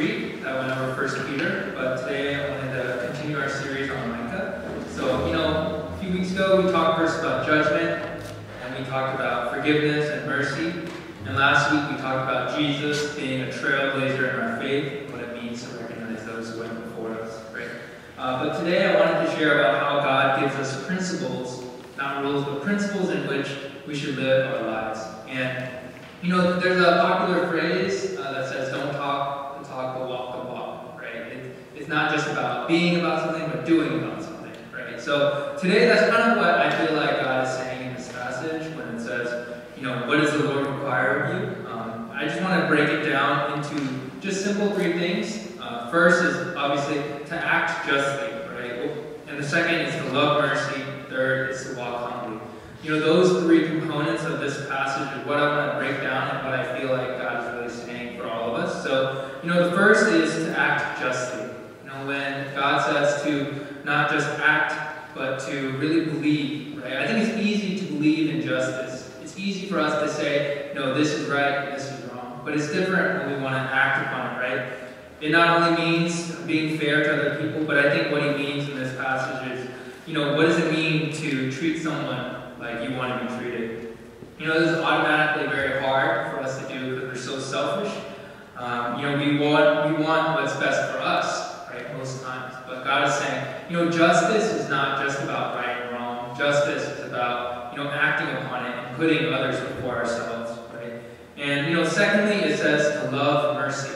retreat that went over First Peter, but today I wanted to continue our series on Micah. So, a few weeks ago we talked first about judgment, and we talked about forgiveness and mercy. And last week we talked about Jesus being a trailblazer in our faith, what it means to recognize those who went before us, right? But today I wanted to share about how God gives us principles, not rules, but principles in which we should live our lives. And there's a popular phrase that says, don't talk the talk, but walk the walk, right? It's not just about being about something, but doing about something, right? So today, that's kind of what I feel like God is saying in this passage when it says, what does the Lord require of you? I just want to break it down into just simple three things. First is obviously to act justly, right? And the second is to love mercy. Third is to walk humbly. Those three components of this passage is what I want to break down and what I feel like God is really saying for all of us. So, the first is to act justly. When God says to not just act, but to really believe, right? I think it's easy to believe in justice. It's easy for us to say, no, this is right, this is wrong. But it's different when we want to act upon it, right? It not only means being fair to other people, but I think what he means in this passage is, what does it mean to treat someone like you want to be treated? This is automatically very hard for us to do because we're so selfish. We want what's best for us, right, most times. But God is saying, justice is not just about right and wrong. Justice is about, acting upon it and putting others before ourselves, right? And, secondly, it says to love mercy.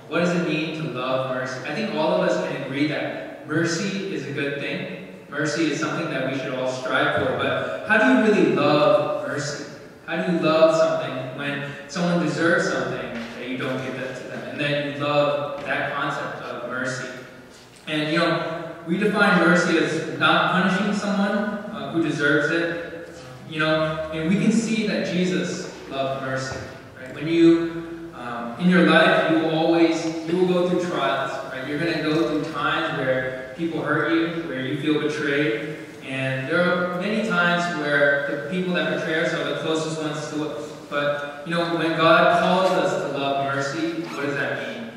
What does it mean to love mercy? I think all of us can agree that mercy is a good thing. Mercy is something that we should all strive for, but how do you really love mercy? How do you love something when someone deserves something that you don't give that to them? And then you love that concept of mercy. And, we define mercy as not punishing someone who deserves it. And we can see that Jesus loved mercy, right? When you, in your life, you will go through trials, right? You're going to go through times where people hurt you, where you feel betrayed. And there are many times where the people that betray us are the closest ones to us. But, when God calls us to love mercy, what does that mean?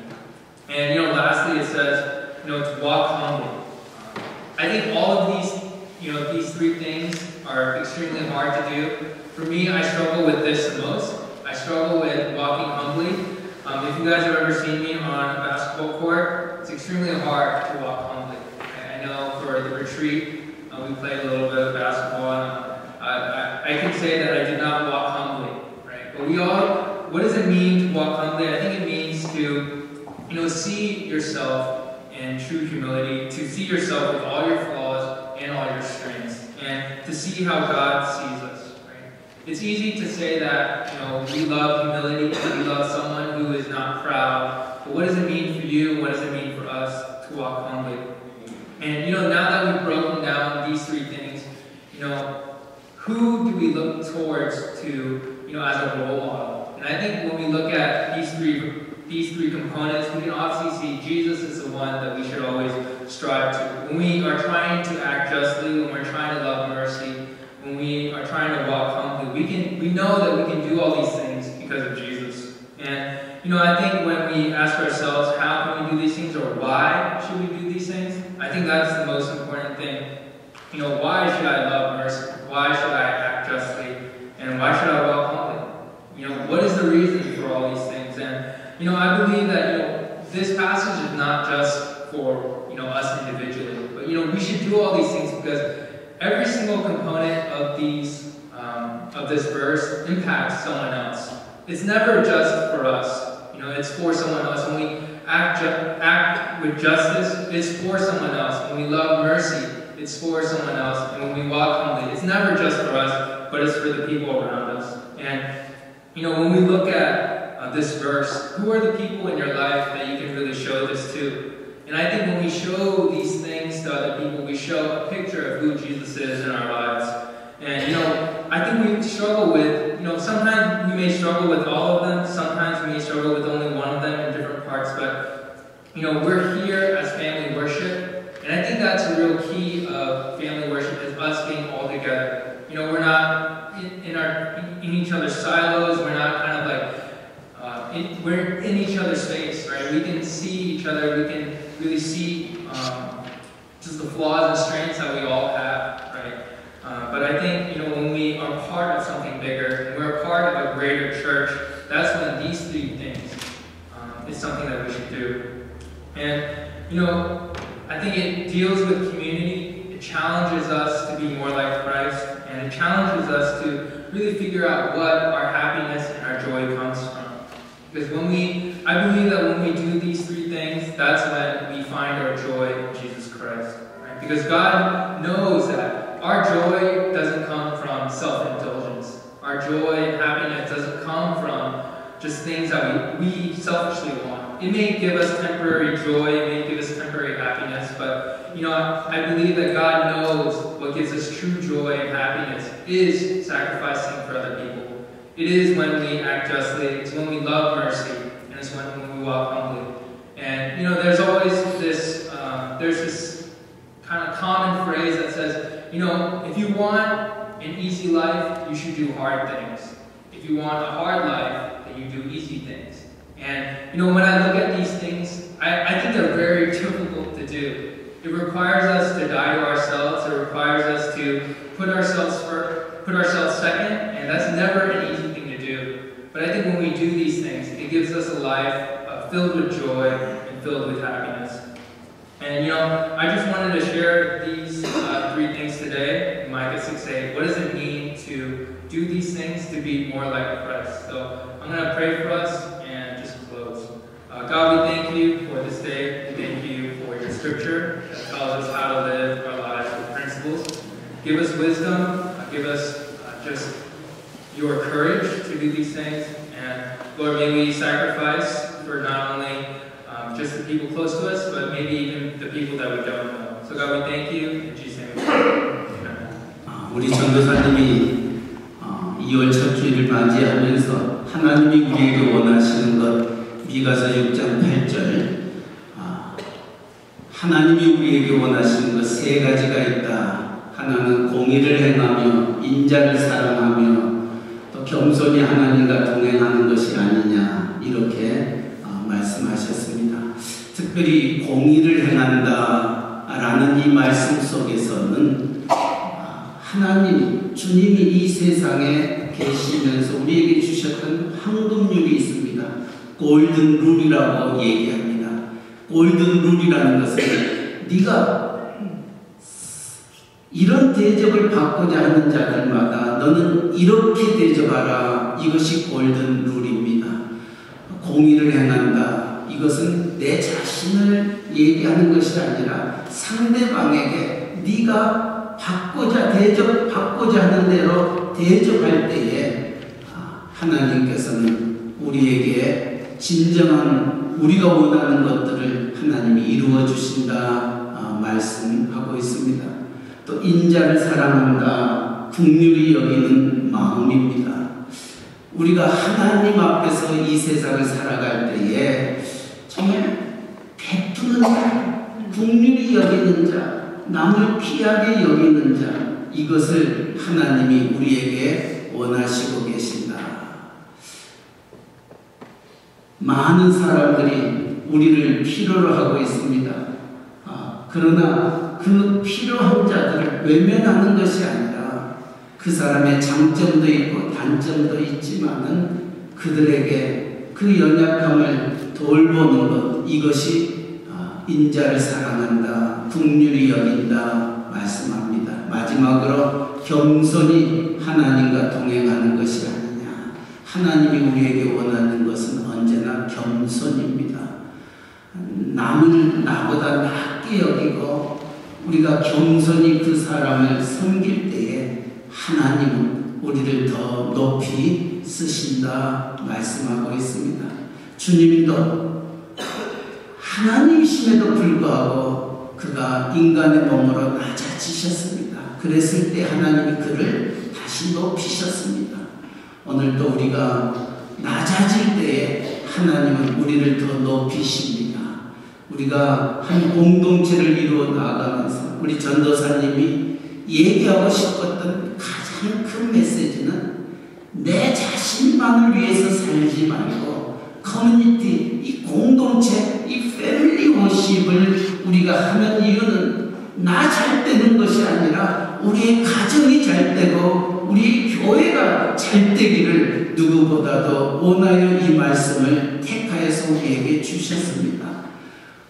And, lastly, it says, to walk humbly. I think all of these three things are extremely hard to do. For me, I struggle with this the most. I struggle with walking humbly. If you guys have ever seen me on a basketball court, it's extremely hard to walk humbly. I know for the retreat, we played a little bit of basketball, and I can say that I did not walk humbly, right? But what does it mean to walk humbly? I think it means to, see yourself in true humility, to see yourself with all your flaws and all your strengths, and to see how God sees us, right? It's easy to say that, we love humility, we love someone who is not proud, but what does it mean for you? What does it mean for us to walk humbly? And, now that we've broken down these three things, who do we look towards to, as a role model? And I think when we look at these three components, we can obviously see Jesus is the one that we should always strive to. When we are trying to act justly, when we're trying to love mercy, when we are trying to walk humbly, we know that we can do all these things because of Jesus. And, I think when we ask ourselves, how can we do these things, or why should we do these things? I think that's the most important thing. Why should I love mercy? Why should I act justly? And why should I walk humbly? What is the reason for all these things? And, I believe that, this passage is not just for, us individually, but, we should do all these things because every single component of this verse impacts someone else. It's never just for us. It's for someone else. When we act with justice, it's for someone else. When we love mercy, it's for someone else. And when we walk humbly, it's never just for us, but it's for the people around us. And, when we look at this verse, who are the people in your life that you can really show this to? And I think when we show these things to other people, we show a picture of who Jesus is in our lives. And, I think we struggle with, sometimes we may struggle with all of them. Sometimes we may struggle with only one of them in different parts. But, we're here as family worship. And I think that's a real key of family worship, is us being all together. We're not in each other's silos. We're not kind of like we're in each other's face, right? We can see each other. We can really see just the flaws and strengths that we all have, right? But I think, when we are part of something bigger, and we're a part of a greater church, that's when these three things is something that we should do. And, I think it deals with community. It challenges us to be more like Christ, and it challenges us to really figure out what our happiness and our joy comes from. Because I believe that when we do these three things, that's when we find our joy in Jesus Christ. Right? Because God knows that our joy doesn't come from self-indulgence. Our joy and happiness doesn't come from just things that we selfishly want. It may give us temporary joy, it may give us temporary happiness, but I believe that God knows what gives us true joy and happiness is sacrificing for other people. It is when we act justly, it's when we love mercy, and it's when we walk humbly. And there's always this, kind of common phrase that says, if you want an easy life, you should do hard things. If you want a hard life, then you do easy things. And when I look at these things, I think they're very difficult to do. It requires us to die to ourselves. It requires us to put ourselves second, and that's never an easy thing to do. But I think when we do these things, it gives us a life filled with joy and filled with happiness. And I just wanted to share these three things today. Micah 6:8. What does it mean to do these things to be more like Christ? So I'm going to pray for us and just close. God, we thank you for this day. We thank you for your scripture that tells us how to live our lives with principles. Give us wisdom. Give us just your courage to do these things. And Lord, may we sacrifice for not only just the people close to us, but maybe even the people that we don't know. So God, we thank you. In Jesus' name we pray. Amen. 우리 전도사님이 2월 첫 주일을 맞이하면서 하나님이 우리에게 원하시는 것 미가서 6장 8절 하나님이 우리에게 원하시는 것 세 가지가 있다. 하나는 공의를 행하며 인자를 사랑하며 또 겸손히 하나님과 동행하는 것이 아니냐 이렇게 말씀하셨습니다. 특별히 공의를 행한다라는 이 말씀 속에서는 하나님, 주님이 이 세상에 계시면서 우리에게 주셨던 황금률이 있습니다. 골든 룰이라고 얘기합니다. 골든 룰이라는 것은 네가 이런 대접을 받고자 하는 자들마다 너는 이렇게 대접하라. 이것이 골든 룰입니다. 공의를 행한다. 이것은 내 자신을 얘기하는 것이 아니라 상대방에게 네가 받고자 하는 대로 대접할 때에 하나님께서는 우리에게 진정한 우리가 원하는 것들을 하나님이 이루어 주신다 말씀하고 있습니다. 또 인자를 사랑한다. 긍휼히 여기는 마음입니다. 우리가 하나님 앞에서 이 세상을 살아갈 때에 정말 베푸는 자, 긍휼히 여기는 자, 남을 귀하게 여기는 자, 이것을 하나님이 우리에게 원하시고 계신다. 많은 사람들이 우리를 필요로 하고 있습니다. 그러나 그 필요한 자들을 외면하는 것이 아니라 그 사람의 장점도 있고 단점도 있지만은 그들에게 그 연약함을 돌보는 것, 이것이 인자를 사랑한다, 긍휼히 여긴다 말씀합니다. 마지막으로 겸손히 하나님과 동행하는 것이 아니냐. 하나님이 우리에게 원하는 것은 언제나 겸손입니다. 남을 나보다 낮게 여기고 우리가 겸손히 그 사람을 섬길 때에 하나님은 우리를 더 높이 쓰신다 말씀하고 있습니다. 주님도 하나님이심에도 불구하고 그가 인간의 몸으로 낮아지셨습니다. 그랬을 때 하나님이 그를 다시 높이셨습니다. 오늘도 우리가 낮아질 때에 하나님은 우리를 더 높이십니다. 우리가 한 공동체를 이루어 나아가면서 우리 전도사님이 얘기하고 싶었던 가장 큰 메시지는 내 자신만을 위해서 살지 말고 커뮤니티, 이 공동체, 이 패밀리 워십을 우리가 하는 이유는 나 잘 되는 것이 아니라 우리의 가정이 잘 되고 우리 교회가 잘 되기를 누구보다도 원하여 이 말씀을 택하여서 우리에게 주셨습니다.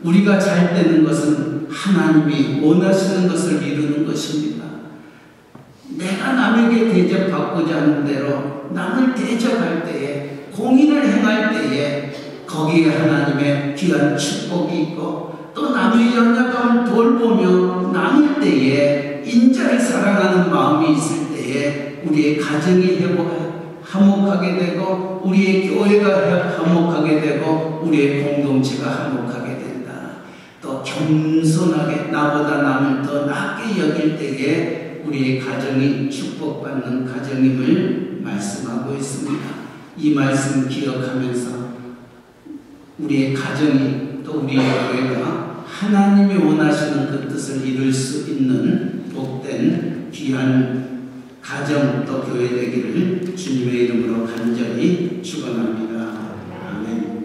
우리가 잘 되는 것은 하나님이 원하시는 것을 이루는 것입니다. 내가 남에게 대접받고자 하는 대로 남을 대접할 때에, 공의를 행할 때에 거기에 하나님의 귀한 축복이 있고, 또 남의 연약함을 돌보며 나눌 때에, 인자를 사랑하는 마음이 있을 때에 우리의 가정이 화목하게 되고, 우리의 교회가 화목하게 되고, 우리의 공동체가 화목하게 된다. 또 겸손하게 나보다 남을 더 낮게 여길 때에 우리의 가정이 축복받는 가정임을 말씀하고 있습니다. 이 말씀 기억하면서 우리의 가정이, 또 우리의 교회가 하나님이 원하시는 그 뜻을 이룰 수 있는 복된 귀한 가정 또 교회 되기를 주님의 이름으로 간절히 축원합니다. 아멘.